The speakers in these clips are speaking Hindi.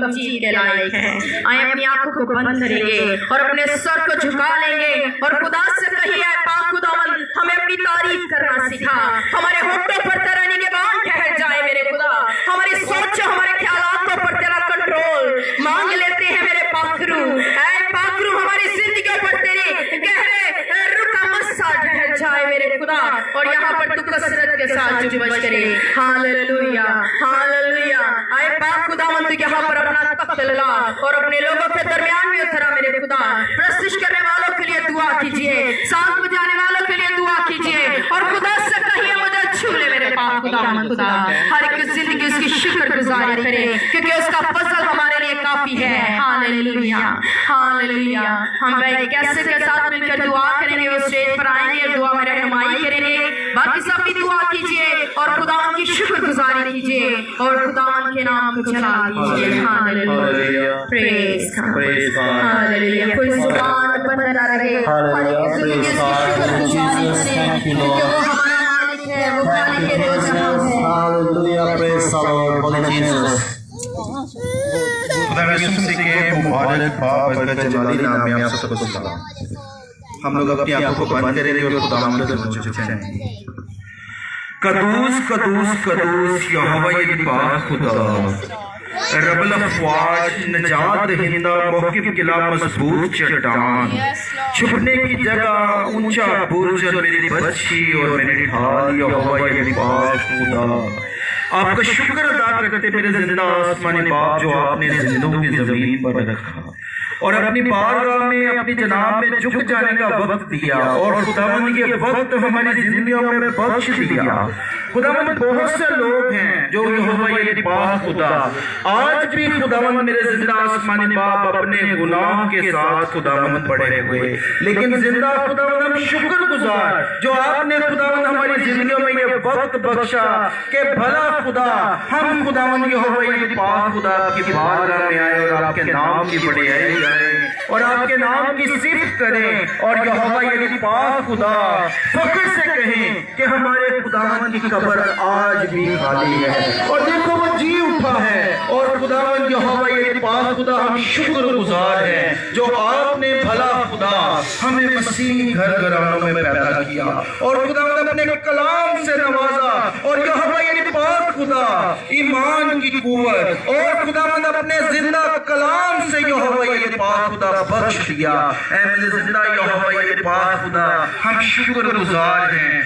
तमजीद के लायक हैं। आए अपनी आंखों को बंद करेंगे और अपने सर को झुका लेंगे और खुदा से कहिए, पाक खुदावंद हमें अपनी तारीफ करना सिखा। हमारे होठों पर तेरा निगहबान ठहर जाए मेरे खुदा। हमारी सोच हमारे ख्यालातों पर तेरा कंट्रोल मांग लेते हैं मेरे पाखरू। ऐ पाखरू हमारी जिंदगी पर तेरे गहरे रुख का मस्सा ठहर जाए मेरे खुदा और यहाँ पर तू कसरत के साथ जुबश करे। Hallelujah hallelujah. आए पाक खुदावंद तू यहाँ पर अपना तख्त ला और अपने लोगों के दरमियान में उतरा मेरे खुदा। प्रस्तुत करने वालों के लिए दुआ कीजिए, सांस बजाने वालों के लिए दुआ कीजिए और खुदा से कहिए मुझे छू ले मेरे पाक खुदावंद। खुदा हर एक जिंदगी उसकी शुक्रगुजारी करे क्योंकि उसका फजल हमारे लिए काफी है। Hallelujah hallelujah. हम कैसे के साथ मिलकर दुआ करेंगे, वो स्टेज पर आएंगे और दुआ में रहनुमाई करेंगे। बाकी सब भी दुआ कीजिए और खुदावंद की शुक्रगुजारी कीजिए और खुदावंद के नाम को जला दीजिए। Hallelujah praise God hallelujah. कोई जुबान बंद ना रहे, हर एक जिंदगी उसकी शुक्रगुजारी करे क्योंकि वो हमारा मालिक है, वो खालिक के दो जहान है। Hallelujah praise the Lord Jesus. खुदा यीशु मसीह के मुबारक बाबरकत जलाली नाम में आप सबको सलाम। हम लोग अपनी आंखों को बंद करेंगे और खुदावंद के मुझे जाएंगे। कदूस कदूस कदूस यहोवा ये पाक खुदा, रब्बुल अफ़वाज नजात दहिंदा, मौक़िफ़ किला मज़बूत चट्टान, छुपने की जगह ऊंचा बुर्ज मेरी बच्ची और मेरी ढाल यहोवा ये पाक खुदा। आपका शुक्र अदा करते मेरे जिंदा आसमानी बाप जो आपने जिंदों की जमीन पर रखा और अपनी बारगाह में अपनी जनाब में झुक जाने का वक्त दिया और खुदावंद ये वक्त हमारी जिंदगियों में बख्श दिया। खुदावंद बहुत से लोग हैं जो यहोवा ये पाक खुदा आज भी खुदावंद मेरे जिंदा आसमानी बाप अपने गुनाह के साथ खुदावंद पड़े हुए, लेकिन जिंदा खुदावंद हम शुक्रगुजार जो आपने खुदावंद हमारी जिंदगियों में ये वक्त बख्शा के भला खुदा हम खुदावंद यहोवा ये पाक खुदा की बारगाह में आए और आपके नाम की बड़ाई करें और आपके नाम की सिफ़त करें और यहोवा ये पाक खुदा फख्र से कहें कि हमारे खुदावंद की कब्र आज भी खाली है और देखो वो जी उठा है। और खुदावंद यहोवा ये पाक खुदा हम शुक्रगुजार हैं जो आपने भला खुदा हमें मसीह घर घरानों में पैदा किया और खुदावंद अपने कलाम से नवाजा और यहोवा ये पाक खुदा ईमान की कुव्वत और खुदावंद अपने जिंदा कलाम से यहोवा ये पाक खुदा बख्श दिया। ऐ मेरे जिंदा यहोवा ये पाक खुदा हम शुक्रगुजार हैं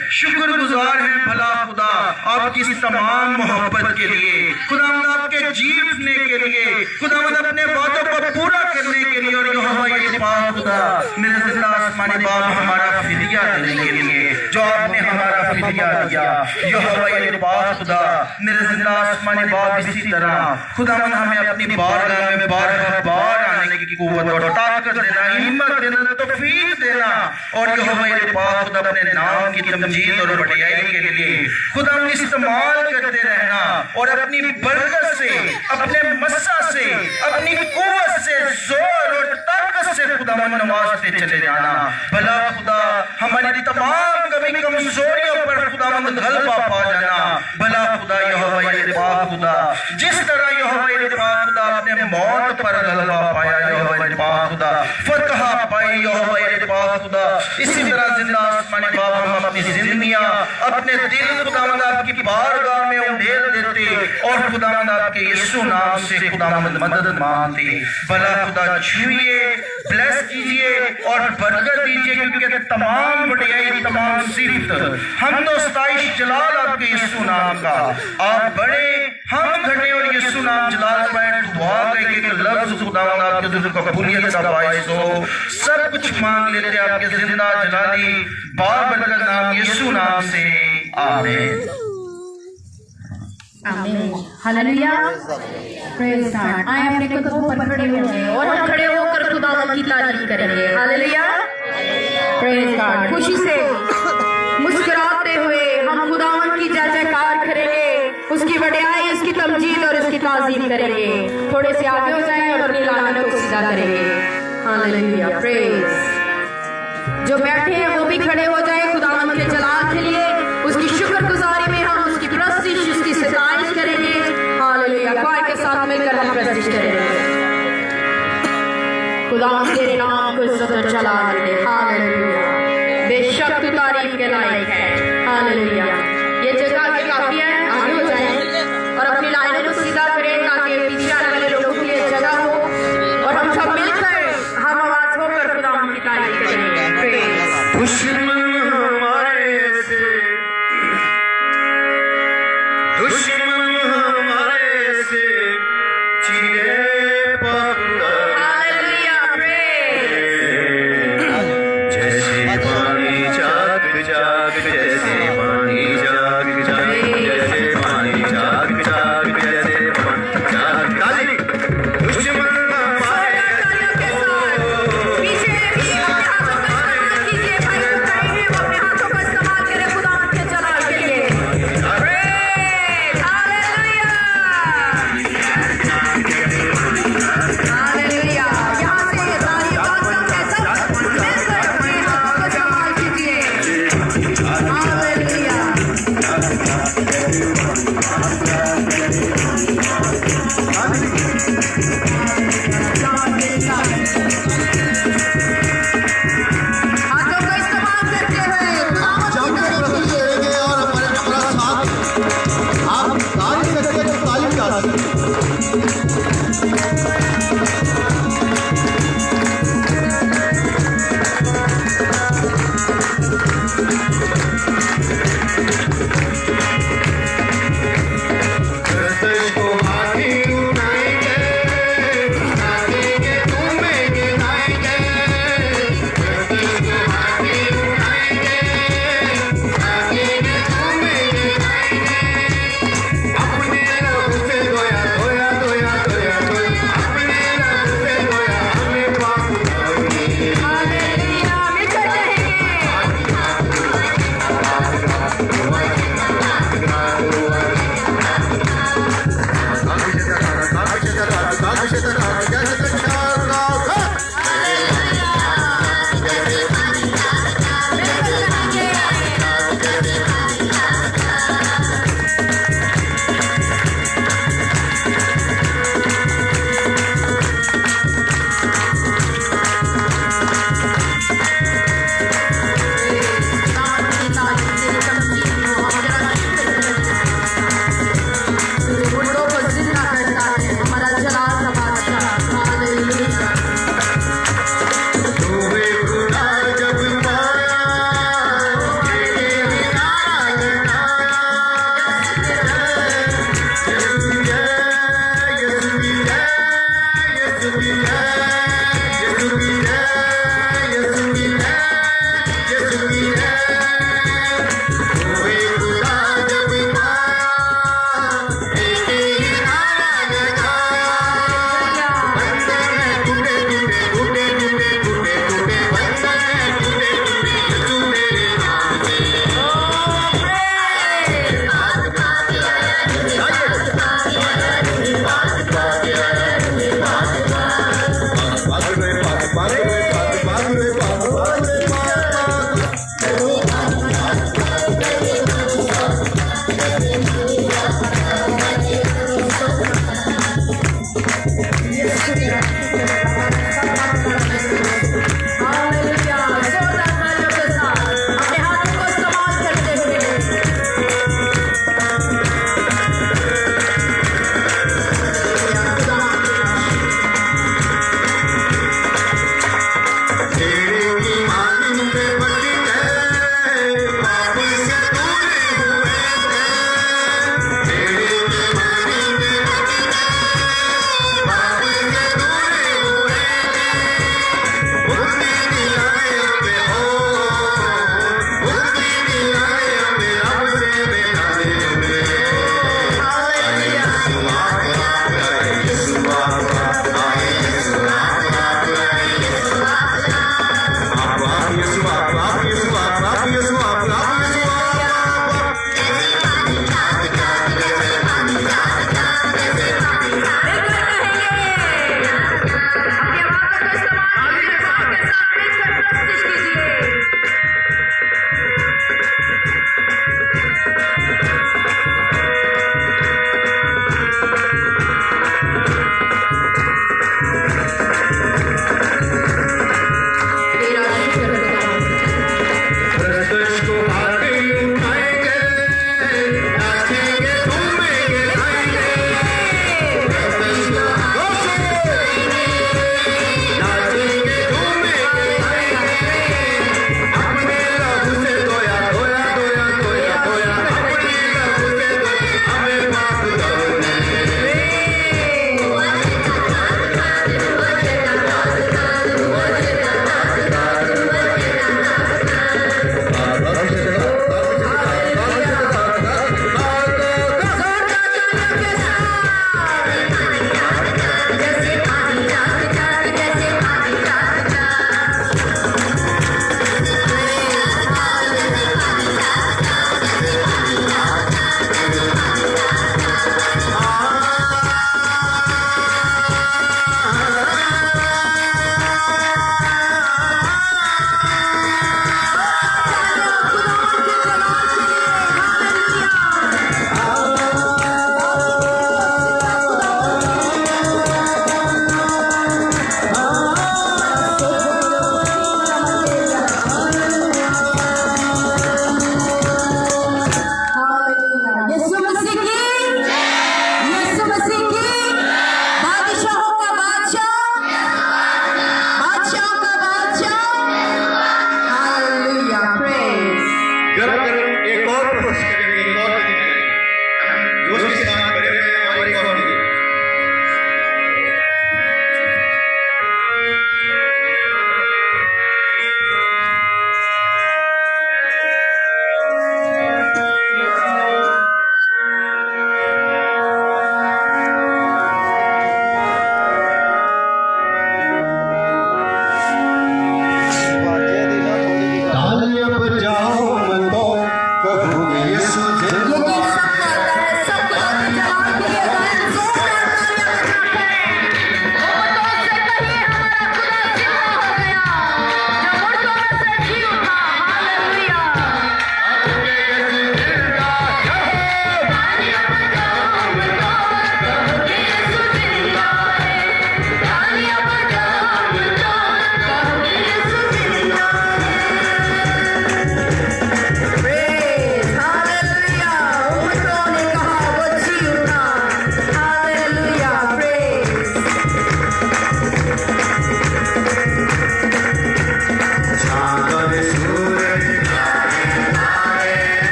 भला खुदा आपकी इस तमाम मोहब्बत के लिए, खुदावंद आपके जीवने के लिए, खुदावंद अपने वादों को पूरा करने के लिए और यहोवा ये पाक खुदा मेरे जिंदा आसमानी बाप हमारा फिदिया देने के लिए जो आपने हमारा फिदिया दिया। यहोवा ये पाक खुदा मेरे जिंदा आसमानी बाप इसी तरह खुदावंद हमें अपनी बारगाह में बार आने की कुव्वत और ताकत देना, हिम्मत देना, तौफीक देना और यहोवा ये पाक खुदा अपने नाम की तमजीद और बड़ाई के लिए खुदा इस्तेमाल करते रहना और अपनी बरकत से, अपने मस्सा से, अपनी कुव्वत से, जोर और ताकत से खुदावंद नवाजते चले जाना। भला खुदा हमारी तमाम कमी कमजोरियों पर खुदावंद गलबा पा जाना। भला खुदा यहोवा ये पाक खुदा जिस तरह यहोवा ये पाक खुदा अपने मौत पर गलबा पाया, यहोवा ये पाक खुदा फतह पाई, यहोवा ये पाक खुदा इसी तरह जिंदा आसमानी बाप हम अपनी जिंदगियां अपने दिल खुदावंद आपकी बारगाह में उंडेल देते और खुदावंद आपके यीशु नाम से खुदावंद मदद मांगते। भला खुदा छुइए, ब्लेस कीजिए और बरकत दीजिए क्योंकि तमाम बड़ाई, तमाम सिफत हम तो सताइश जलाल आपके यीशु नाम का। आप बड़े, हम घटे और यीशु नाम जलाल पाए। दुआ करके कि लफ्ज खुदावंद आपके दिल को कबूलियत का बाइस हो। सब कुछ मांग लेते आपके जिंदा जलाली बाबरकत नाम यीशु नाम से, आमीन आमीन हालेलुया प्रेज गॉड। आए अपने कदमों पर खड़े होंगे और हम खड़े होकर खुदावंद की तारीफ करेंगे। Hallelujah praise God. खुशी से मुस्कुराते हुए हम खुदावंद की जय जयकार करेंगे, उसकी बड़ाई, उसकी तमजीद और उसकी ताज़ीम करेंगे। थोड़े से आगे हो जाएं और अपनी लानत को सीधा करेंगे। Hallelujah praise. जो बैठे हैं वो भी खड़े हो जाए खुदावंद के जलाल के लिए, उसकी शुक्रगुजारी में हम उसकी प्रस्तिश, उसकी सताइश करेंगे। हालेलुया। ख्वार के साथ मिलकर हम प्रस्तिश करेंगे। खुदा हम तेरे नाम को सदा चला दे। हालेलुया, बेशक तू तारीफ के लायक है। हालेलुया। ये जगह आगे काफी है, आगे हो जाए और अपनी लाइनों को सीधा करें ताकि पीछे आने वाले लोगों के लिए जगह हो और हम सब मिलकर हम आवाज होकर खुदा की तारीफ करेंगे। दुश्मन हमारे से चीरे पकड़ा, हालेलुया, जैसे पानी जाग जाग, जैसे पानी जाग जाग, जैसे पानी जाग जाग, जैसे पानी जाग जाग। दुश्मन हमारे पीछे भी अपने हाथों को कीजिए भाई।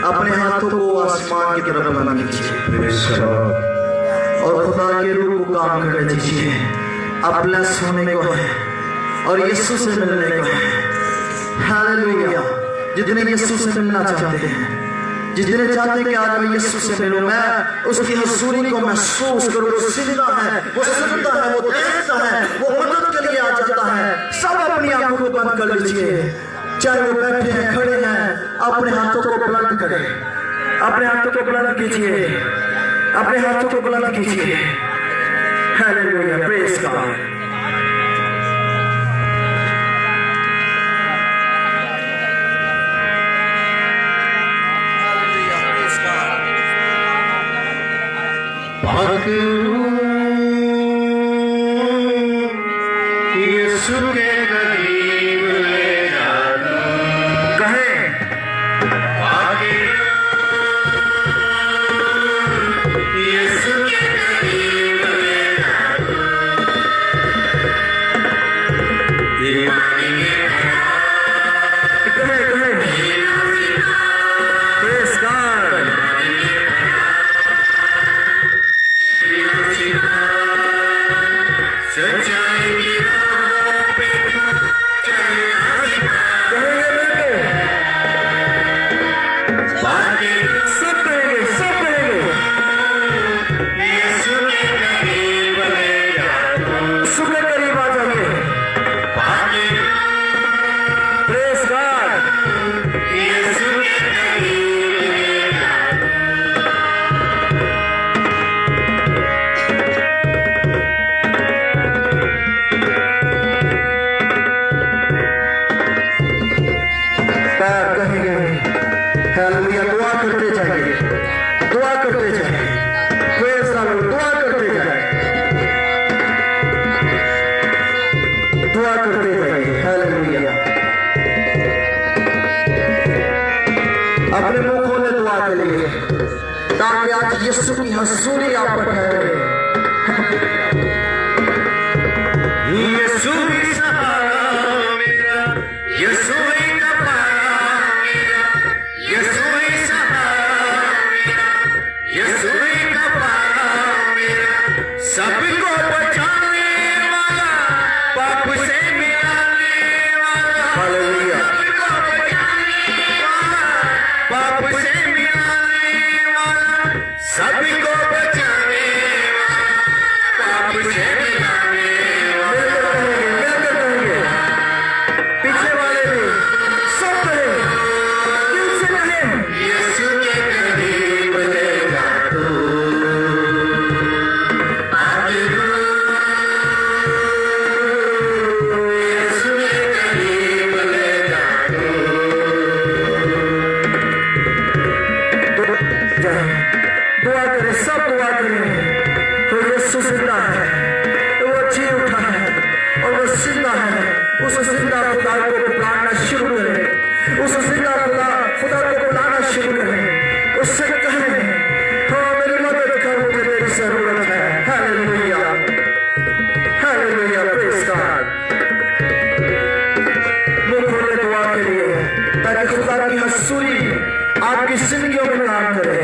अपने हाथों को आसमान की तरफ बुलंद कीजिए और खुदा के रूह को काम करने दीजिए। अब ब्लेस होने को है और यीशु से मिलने को है। हालेलुया। जितने यीशु से मिलना चाहते हैं, जितने चाहते हैं कि आज मैं यीशु से मिलूं, मैं उसकी हुजूरी को महसूस करूं। वो जिंदा है, वो सुनता है, वो देखता है, वो मदद के लिए आ जाता है। सब अपनी आंखों को बंद कर लीजिए, चाहे वो बैठे हैं, खड़े हैं। अपने हाथों को बुलंद करें, अपने हाथों को बुलंद कीजिए, अपने हाथों को बुलंद कीजिए। Hallelujah, praise God. यीशु के करीब ले जाना, कहे यीशु के करीब ले जाना, हालेलुया। दुआ करते जाइए, दुआ करते जाइए, प्रेज़ द लॉर्ड। दुआ करते जाइए, दुआ करते जाइए। हालेलुया। अपने मुंह खोले दुआ के लिए, ताकि आज यीशु की हुजूरी आप पर ठहरे। यीशु ही सहारा मेरा, यीशु ही कफारा मेरा, यीशु ही सहारा मेरा, यीशु ही कफारा मेरा, सबको बचाने वाला, पाप से मिलाने वाला। हालेलुया। सबको बचाने वाला, पाप से मिलाने वाला, सबको बचाने वाला, पाप से मिलाने वाला। मिलकर कहेंगे, पीछे वाले भी सब कहें, दिल से कहें, यीशु के करीब ले जा तू, यीशु के करीब ले जा तू। दुआ करें, सब दुआ करें। तो यीशु जिंदा है, वो जी उठा है और वो जिंदा है। उस जिंदा खुदा को बुलाना शुरू करें, उस जिंदा खुदा को बुलाना शुरू करें। उससे कहें, तो मेरी मदद कर, मुझे तेरी जरूरत है। Hallelujah, hallelujah, praise God. मुंह खोले दुआ के लिए, ताकि खुदा की हुजूरी आपकी जिंदगियों में काम करे।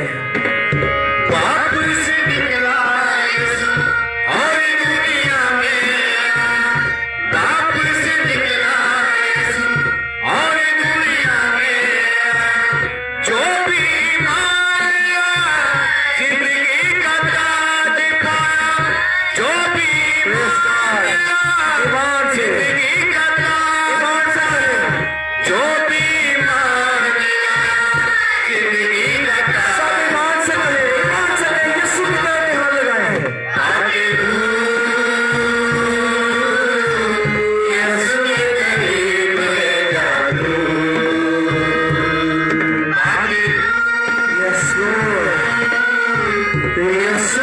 पाप से निकला यीशु और दुनिया में, पाप से निकला यीशु और दुनिया में, जो भी माया जिंदगी का ताज पाया, जो भी ईमान से जिंदगी का ताज पाया, जो भी माया जिंदगी का ताज। सब ईमान से कहे, ईमान से कहे, यीशु की तरफ हाथ लगाए। यीशु के करीब ले जा तू। Yes, Lord. यीशु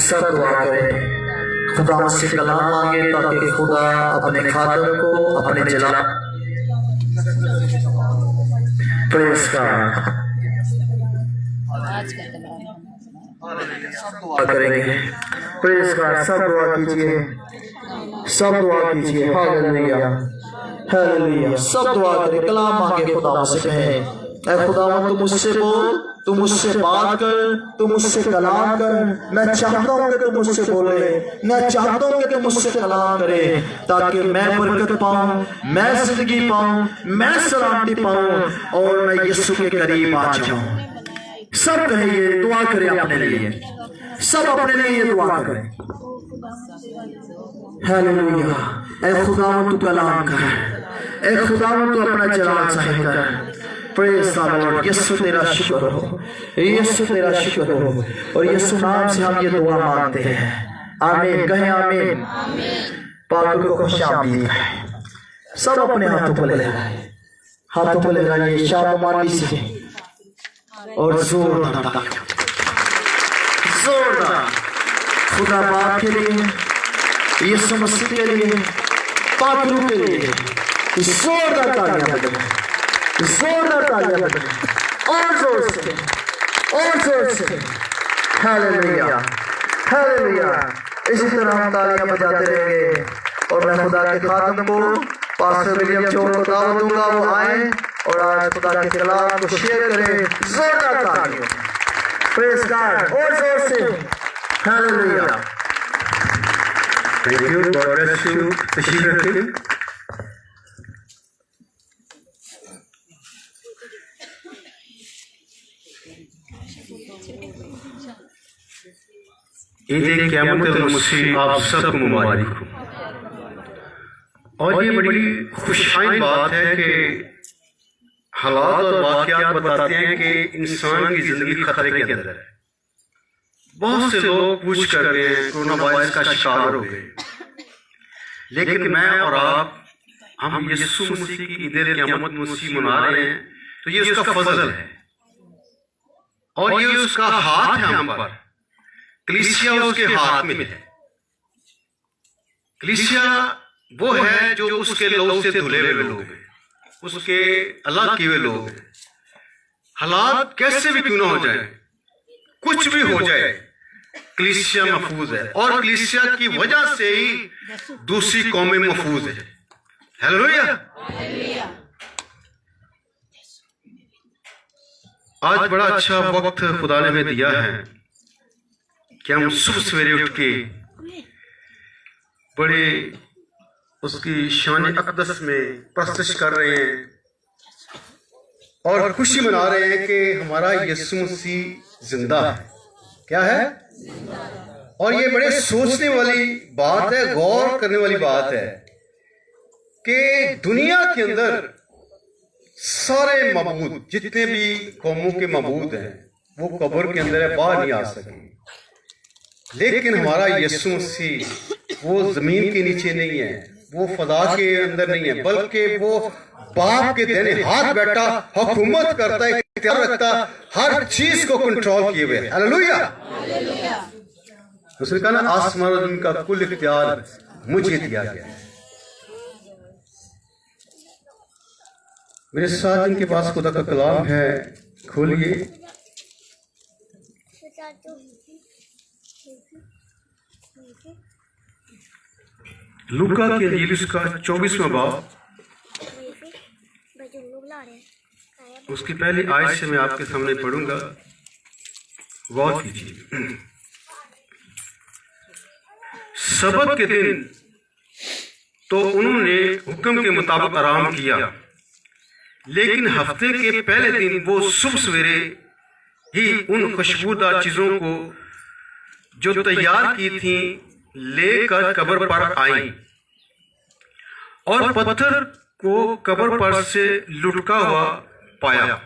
सब दुआ करें, खुदा से कलाम मांगे ताकि खुदा अपने खादम को अपने जला प्रेस का दुआ करेंगे। प्रेस का सब दुआ कीजिए, सब दुआ कीजिए। Hallelujah hallelujah. सब दुआ करें, कलाम मांगे, खुदा से कहें, ऐ खुदावंद तू मुझसे बोल, तू मुझसे बात कर, तू मुझसे कलाम कर। मैं चाहता हूँ कि तू मुझसे बोले, मैं चाहता हूँ कि तू मुझसे कलाम करे, ताकि मैं बरकत पाऊँ, मैं जिंदगी पाऊँ, मैं सलामती पाऊँ और मैं यीशु के करीब आ जाऊँ। सब कहिए, दुआ करें अपने लिए, सब अपने लिए दुआ करें। हालेलुया। ऐ खुदावंद तू कलाम कर, ऐ खुदावंद तू अपना जलाल जाहिर कर। Praise the Lord. यीशु तेरा शुक्र हो, यीशु तेरा शुक्र हो, और यीशु नाम से हम ये दुआ मांगते हैं। आमीन कहें, आमीन। पाक को खुशामदीद कहें। सब अपने हाथों को लहराएं, हाथों को लहराइए शाबाशी से और जोरदार जोरदार। खुदा बाप के लिए, यीशु मसीह के लिए, पाक रूह के लिए जोरदार तालियां बजाएं, जोरदार तालियां बजाएं, और जोर से, और जोर से। Hallelujah hallelujah. इसी तरह हम तालियां बजाते रहेंगे और मैं खुदा के खादम को पास्टर विलियम चोर को दावत दूंगा, वो आए और आज खुदा के कलाम को शेयर करें। जोरदार तालियां। प्रेज़ गॉड, और जोर से। Hallelujah. Thank you. God bless you. तशरीफ रखिए। ईद क़यामत मसीह आप सबको मुबारक हो। और ये बड़ी खुशहाल बात है कि हालात और वाक़यात बताते हैं कि इंसान की जिंदगी खतरे के अंदर है। बहुत से लोग पूछ कर रहे हैं, कोरोना वायरस का शिकार हो गए, लेकिन मैं और आप हम यीशु मसीह की ईद क़यामत मसीह मना रहे हैं, तो ये उसका फजल है और ये उसका हाथ है हम पर। कलीसिया उसके हाथ में है। कलीसिया वो है जो उसके लहू से धुले हुए लोग हैं, उसके अलग किए हुए लोग हैं। हालात कैसे भी क्यों ना हो जाए, कुछ भी हो जाए, कलीसिया महफूज है और कलीसिया की वजह से ही दूसरी कौमें महफूज है। हालेलुया। आज बड़ा अच्छा वक्त खुदा ने हमें दिया है कि हम सुबह सवेरे उठ के बड़े उसकी शान अक़दस में प्रस्तुत कर रहे हैं और खुशी मना रहे हैं कि हमारा यीशु मसीह जिंदा है। क्या है? और ये बड़े सोचने वाली बात है, गौर करने वाली बात है कि दुनिया के अंदर सारे मबूद, जितने भी कौमों के मबूद हैं, वो कब्र के अंदर है, बाहर नहीं आ सके। लेकिन हमारा यीशु मसीह वो जमीन के नीचे नहीं है, वो फदा के अंदर नहीं है, बल्कि वो बाप के देने हाथ बैठा हुकूमत करता है, इख्तियार रखता, हर चीज को कंट्रोल किए हुए। हालेलुया। उसने कहा ना, आसमान और जमीन का कुल इख्तियार मुझे दिया गया है। मेरे साथ इनके पास खुदा का कलाम है, खोलिए। लूका के इंजील उसका 24वां बाब, उसकी पहली आयत से मैं आपके सामने पढ़ूंगा, गौर कीजिए। सबत के दिन तो उन्होंने हुक्म के मुताबिक आराम किया, लेकिन हफ्ते के पहले दिन वो सुबह सवेरे ही उन खुशबूदार चीजों को जो तैयार की थी लेकर कब्र पर आई और पत्थर को कब्र पर से लुढ़का हुआ पाया,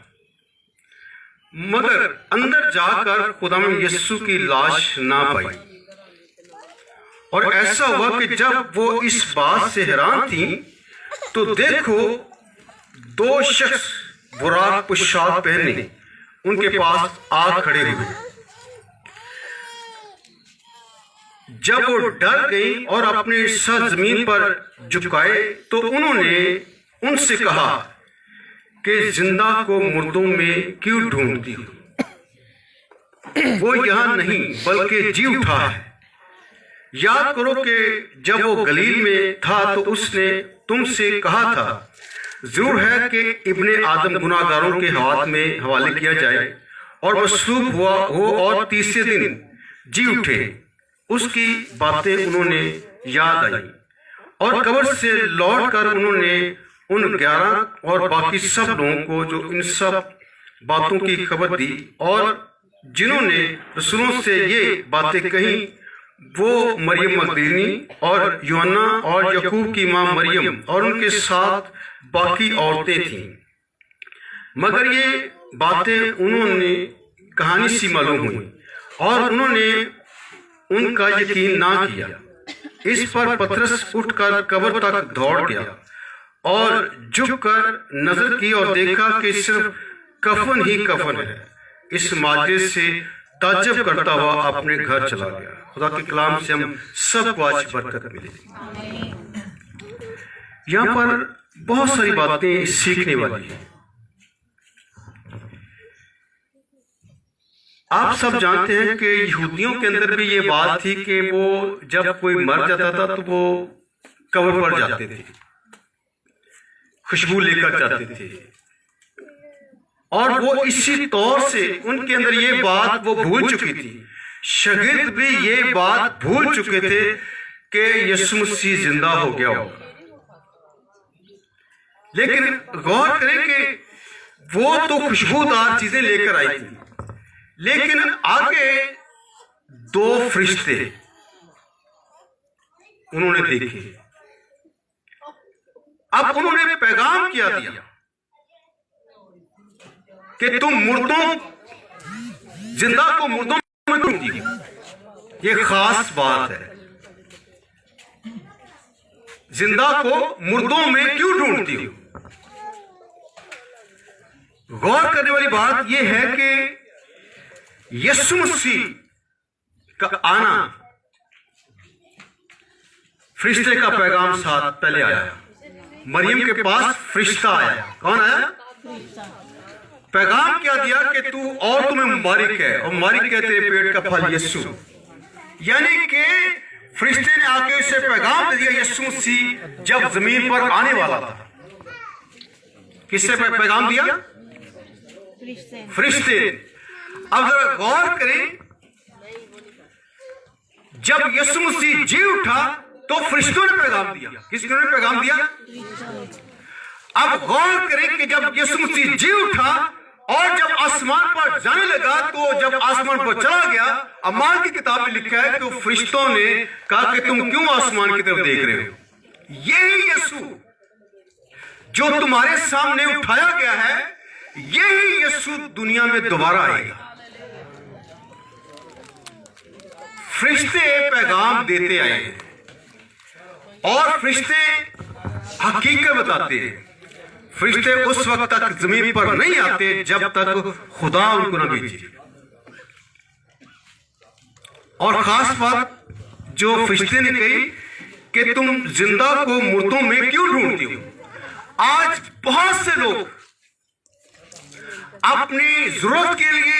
मगर अंदर जाकर खुदावंद यीशु की लाश ना पाई। और ऐसा हुआ कि जब वो इस बात से हैरान थी तो देखो, दो शख्स बुराक पोशाक पहने उनके पास आ खड़े हुए। जब वो डर गई और अपने सर जमीन पर झुकाए तो उन्होंने उनसे कहा कि जिंदा को मुर्दों में क्यों ढूंढती हो? वो यहाँ नहीं बल्कि जी उठा है। याद करो कि जब वो गलील में था तो उसने तुमसे कहा था, जरूर है कि इब्ने आदम गुनाहगारों के हाथ में हवाले किया जाए और मसलूब हुआ हो और तीसरे दिन जी उठे। उसकी बातें उन्होंने याद आई और कब्र से लौटकर उन्होंने उन 11 और बाकी सब लोगों को जो इन सब बातों की खबर दी और जिन्होंने रसूलों से ये बातें कही, वो मरियम मगदलीनी और यूहन्ना और यकूब की मां मरियम और उनके साथ बाकी औरतें थीं। मगर ये बातें उन्होंने कहानी सी मालूम हुई और उन्होंने उनका यकीन ना किया। इस पर पतरस उठकर कब्र तक दौड़ गया और झुककर नजर की और देखा कि सिर्फ कफन ही कफन है। इस माजरे से ताज्जुब करता हुआ अपने घर चला गया। खुदा के कलाम से हम सबको आज बरकत मिले। यहाँ पर बहुत सारी बातें सीखने वाली हैं। आप सब जानते हैं कि यहूदियों के अंदर भी ये बात थी कि वो जब कोई मर जाता था तो वो कब्र पर जाते थे, खुशबू लेकर जाते थे और वो इसी तौर से उनके अंदर ये बात वो भूल चुकी थी। शागिर्द भी ये बात भूल चुके थे कि यीशु मसीह जिंदा हो गया होगा। लेकिन गौर करें कि वो तो खुशबूदार चीजें लेकर आई थी, लेकिन आगे 2 फरिश्ते उन्होंने देखे। अब उन्होंने पैगाम क्या दिया कि तुम मुर्दों जिंदा को मुर्दों में ढूंढती हो। ये खास बात है, जिंदा को मुर्दों में क्यों ढूंढती हो? गौर करने वाली बात यह है कि यीशु मसीह का आना फरिश्ते का पैगाम साथ पहले आया। मरियम के पास फरिश्ता आया। कौन आया? पैगाम क्या दिया कि तू और तुम्हें मुबारक है और मुबारक है तेरे पेट का फल यीशु। यानी कि फरिश्ते ने आके उसे पैगाम दे दिया यीशु मसीह जब जमीन पर आने वाला था। किससे पैगाम दिया? फरिश्ते। अब जरा गौर करें, जब यीशु मसीह जी उठा तो फरिश्तों ने पैगाम दिया। किसने पैगाम दिया? अब गौर करें कि जब यीशु मसीह जी उठा और जब आसमान पर जाने लगा तो जब आसमान पर चला गया, अमाल की किताब में लिखा है कि फरिश्तों ने कहा कि तुम क्यों आसमान की तरफ देख रहे हो? यही यीशु जो तुम्हारे सामने उठाया गया है, यही यीशु दुनिया में दोबारा आएगा। फरिश्ते पैगाम देते आए हैं और फरिश्ते हकीकत बताते हैं। फरिश्ते उस वक्त तक जमीन पर नहीं आते जब तक खुदा उनको न भेजे। और खास बात जो फरिश्ते ने कही कि तुम जिंदा को मुर्दों में क्यों ढूंढती हो? आज बहुत से लोग अपनी जरूरत के लिए,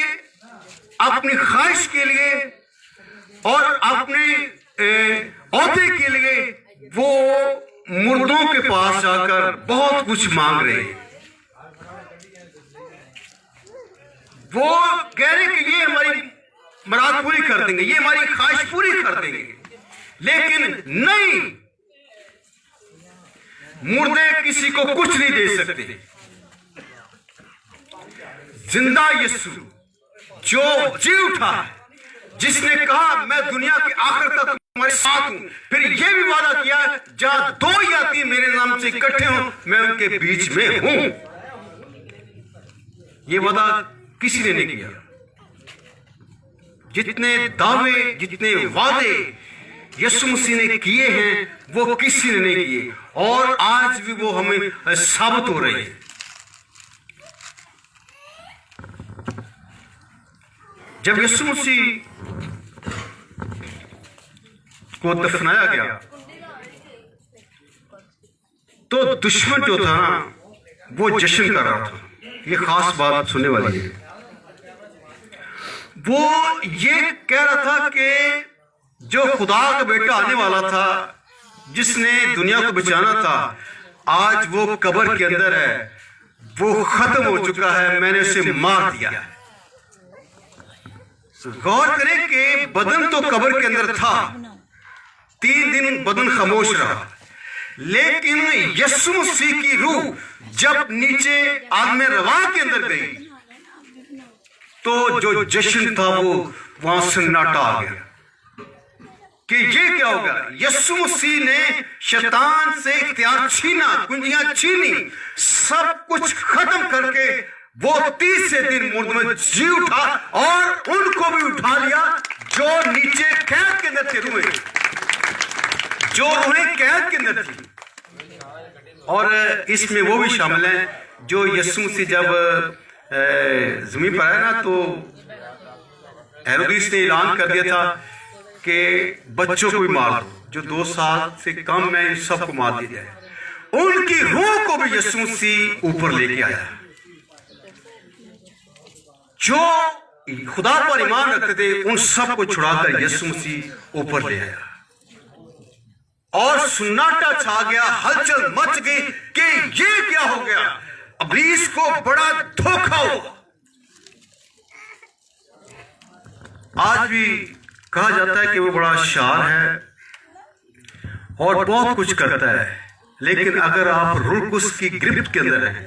अपनी ख्वाहिश के लिए और अपने औहदे के लिए वो मुर्दों के पास जाकर बहुत कुछ मांग रहे हैं। वो कह रहे कि ये हमारी मुराद पूरी कर देंगे, ये हमारी ख्वाहिश पूरी कर देंगे, लेकिन नहीं, मुर्दे किसी को कुछ नहीं दे सकते। जिंदा यीशु जो जी उठा है, जिसने कहा मैं दुनिया के आखिर तक तुम्हारे साथ हूं, फिर यह भी वादा किया जहां 2 या 3 मेरे नाम से इकट्ठे हों मैं उनके बीच में हूं। यह वादा किसी ने नहीं किया। जितने दावे, जितने वादे यीशु मसीह ने किए हैं वो किसी ने नहीं किए और आज भी वो हमें साबित हो रहे हैं। जब यीशु मसीह को दफनाया गया तो दुश्मन जो था ना वो जश्न कर रहा था। ये खास बात सुनने वाली है। वो ये कह रहा था कि जो खुदा का बेटा आने वाला था, जिसने दुनिया को बचाना था, आज वो कब्र के अंदर है, वो खत्म हो चुका है, मैंने उसे मार दिया है। गौर करें कि बदन तो कब्र के अंदर था, 3 दिन बदन खामोश रहा, लेकिन यीशु मसीह की रूह जब नीचे आदमी रवा के अंदर गई तो जो जश्न था वो वहां सन्नाटा आ गया कि ये क्या हो गया। यीशु मसीह ने शैतान से इख्तियार छीना, कुंजियां छीनी, सब कुछ खत्म करके वो 30 दिन मुर्दों में जी उठा और उनको भी उठा लिया जो नीचे कैद के अंदर थे, जो उन्हें कैद के अंदर थी। और इसमें वो भी शामिल हैं जो यीशु मसीह जब जमीन पर आया ना तो हेरोदेस ने ऐलान कर दिया था कि बच्चों को भी मार दो, जो 2 साल से कम है सबको मार दिया जाए। उनकी रूह को भी यीशु मसीह ऊपर लेके आया। जो खुदा पर ईमान रखते थे उन सबको छुड़ाकर यीशु मसीह ऊपर ले आया और सन्नाटा छा गया, हलचल मच गई कि ये क्या हो गया। इब्लीस को बड़ा धोखा हुआ। आज भी कहा जाता है कि वो बड़ा शार है और बहुत कुछ करता है, लेकिन अगर आप रूह की गिरफ्त के अंदर हैं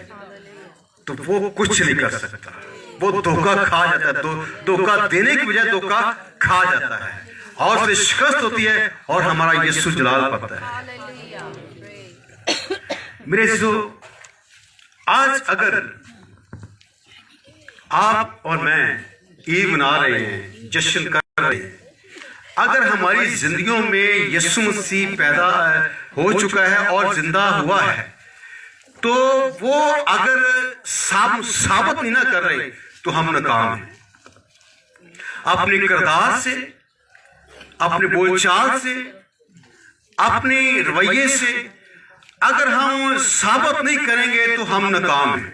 तो वो कुछ नहीं कर सकता। वो धोखा खा जाता है, धोखा देने की बजाय धोखा खा जाता है और फिर शिकस्त होती है और हमारा यीशु जलाल पाता है। मेरे यीशु, आज अगर आप और मैं ईद मना रहे हैं, जश्न कर रहे हैं, अगर हमारी जिंदगियों में यीशु मसीह पैदा हो चुका है और जिंदा हुआ है, तो वो अगर साबित नहीं ना कर रहे तो हम नाकाम हैं। अपने किरदार से, अपने बोलचाल से, अपने रवैये से अगर हम साबित नहीं करेंगे तो हम नाकाम हैं।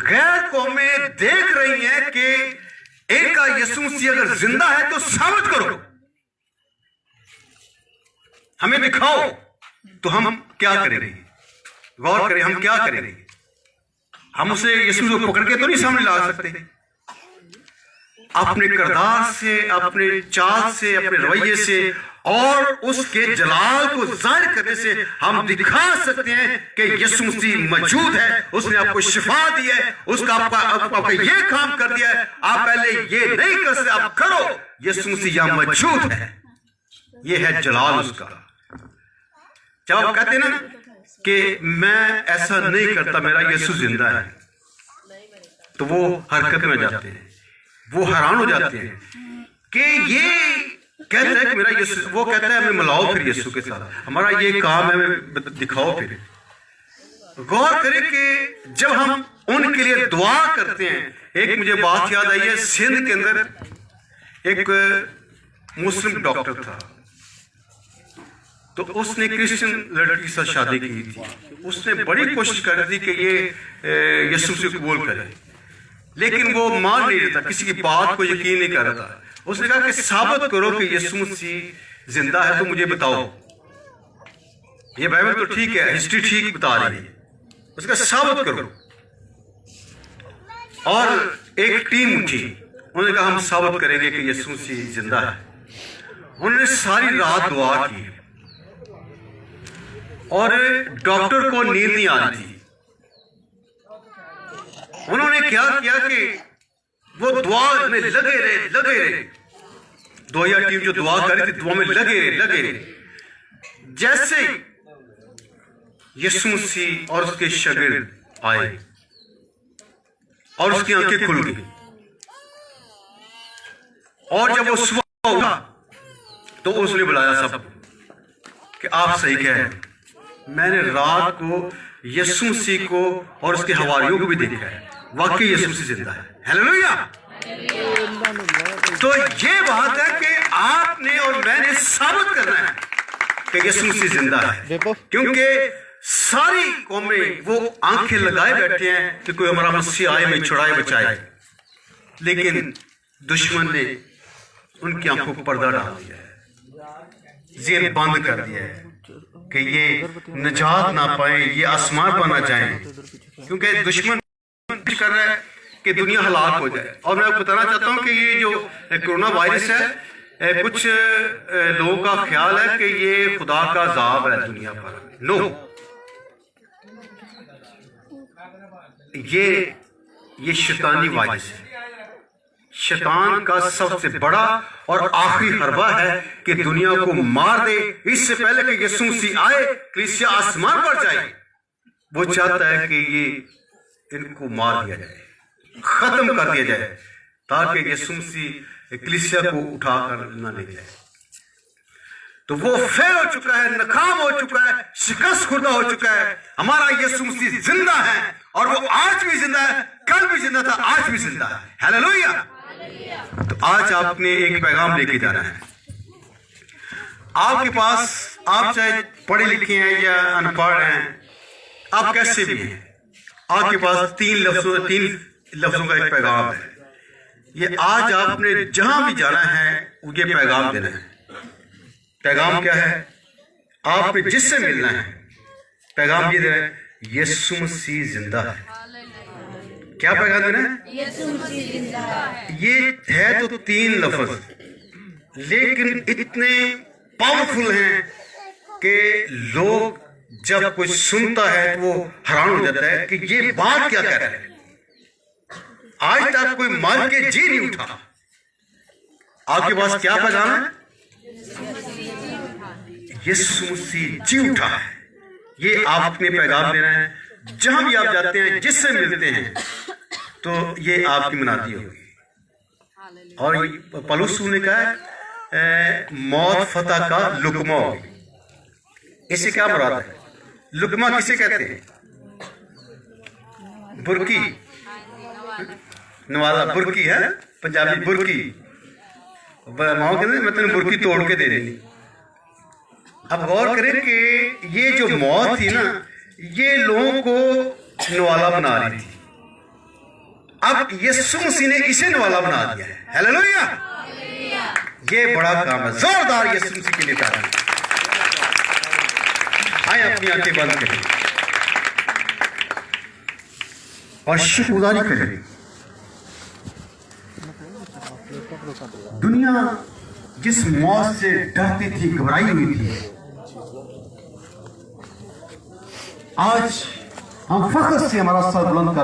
गैर कौमें देख रही हैं कि इनका यीशु मसीह अगर जिंदा है तो साबित करो, हमें दिखाओ, तो हम क्या करेंगे? गौर करें, हम क्या करेंगे? हम उसे यीशु को पकड़ के तो नहीं सामने ला सकते। अपने किरदार से, अपने चाल से, अपने रवैये से और उसके जलाल को जाहिर करने से हम दिखा सकते हैं कि यीशु मसीह मौजूद है, उसने आपको शिफा दी है, उसका आपका ये काम कर दिया है, आप पहले ये नहीं कर सकते, आप करो। यीशु मसीह यहां मौजूद है, ये है जलाल उसका। जब आप कहते हैं ना कि मैं ऐसा नहीं करता, मेरा यीशु जिंदा है, तो वो हरकत में जाते हैं, वो हैरान हो जाते हैं कि ये कहता है कि मेरा यीशु, वो कहता है हमें मिलाओ फिर यीशु के साथ, हमारा ये काम है, हमें दिखाओ फिर। गौर करें कि जब हम उनके लिए दुआ करते हैं, एक मुझे बात याद आई है, सिंध के अंदर एक मुस्लिम डॉक्टर था, तो उसने क्रिश्चियन लड़की के साथ शादी की थी। उसने बड़ी कोशिश कर रही थी कि ये यीशु से कबूल करे, लेकिन वो मान नहीं रहा था, किसी की बात को यकीन नहीं कर रहा था। उसने कहा कि साबित करो कि यीशु मसीह जिंदा है तो मुझे बताओ। ये बाइबल तो ठीक है, हिस्ट्री ठीक बता रही है, उसका साबित करो। और एक टीम उठी, उन्होंने कहा हम साबित करेंगे कि यीशु मसीह जिंदा है। उन्होंने सारी रात दुआ की और डॉक्टर को नींद नहीं आ रही थी। उन्होंने क्या किया कि वो दुआ में लगे रहे। दुआ टीम जो दुआ कर रही थी, दुआ में लगे रहे। जैसे यीशु मसीह और उसके शागिर्द आए और उसकी आंखें खुल गई, और जब वो सुबह उठा तो उसने बुलाया सबको कि आप सही कह रहे हैं, मैंने रात को यीशु मसीह को और उसके हवारियों को भी देखा है, वाकई यीशु मसीह जिंदा है। हालेलुया। तो ये बात है कि आपने और मैंने साबित करना है कि यीशु मसीह जिंदा है, क्योंकि सारी कौमें वो आंखें लगाए बैठे हैं कि कोई हमारा मसीह आए, में छुड़ाए, बचाए, लेकिन दुश्मन ने उनकी आंखों पर पर्दा डाल दिया है, जेर बंद कर दिया है कि ये निजात ना पाए, ये आसमान पर ना जाए, क्योंकि दुश्मन कर रहा है कि दुनिया हलाक हो जाए। और मैं आपको बताना चाहता हूं कि ये जो कोरोना वायरस है, कुछ लोगों का ख्याल है कि ये खुदा का अज़ाब है दुनिया पर। नो, ये शैतानी वायरस है। शैतान का सबसे बड़ा और आखिरी हरबा है कि दुनिया को मार दे, इससे पहले कि यीशु मसीह आए, कलीसिया आसमान पर जाए। वो चाहता है कि ये इनको मार दिया जाए, खत्म कर दिया जाए, ताकि यीशु मसीह कलीसिया को उठाकर न ले जाए। तो वो फेल हो चुका है, नाकाम हो चुका है, शिकस्त खुर्दा हो चुका है। हमारा यीशु मसीह जिंदा है, और वो आज भी जिंदा है, कल भी जिंदा था, आज भी जिंदा है। हालेलुया। तो आज आपने एक पैगाम लेके जाना है। आपके पास, आप चाहे पढ़े लिखे हैं या अनपढ़ हैं, आप कैसे भी हैं, आपके पास तीन लफ्जों का एक पैगाम है। ये आज आपने जहां भी जाना है, ये पैगाम देना है। पैगाम क्या है? आपने जिससे मिलना है, पैगाम ये देना है, यीशु मसीह जिंदा है। क्या पैगाम देना है? यीशु मसीह जिंदा है। ये है तो तीन लफ्ज, लेकिन इतने पावरफुल हैं कि लोग जब कोई सुनता है तो वो हैरान हो जाता है कि ये बात क्या कह रहा है। आज तक कोई मान के जी नहीं उठा। आपके पास क्या पैगाम है? यीशु मसीह जी उठा है। ये आपने पैगाम देना है। जहां भी आप जाते हैं, जिससे मिलते हैं, तो ये आपकी मनाती होगी। और पौलुस ने कहा मौत फतह का लुकमा होगी। इससे क्या मुराद है? लुकमा किसे कहते हैं? बुरकी, नवाजा बुरकी है, पंजाबी बुरकी। माओ कहते मैं तेन बुरकी तोड़ के दे देनी। अब गौर करें कि ये जो मौत थी ना, ये लोगों को नवाला बना रही थी। अब यीशु मसीह ने इसे नवाला बना दिया है। हालेलुया। ये बड़ा काम है। जोरदार यीशु मसीह के लिए तारीफ। आए अपनी आंखें बंद करें और शुक्रगुजारी करें। दुनिया जिस मौत से डरती थी, घबराई हुई थी, आज हम फख्र से हमारा सर बुलंद कर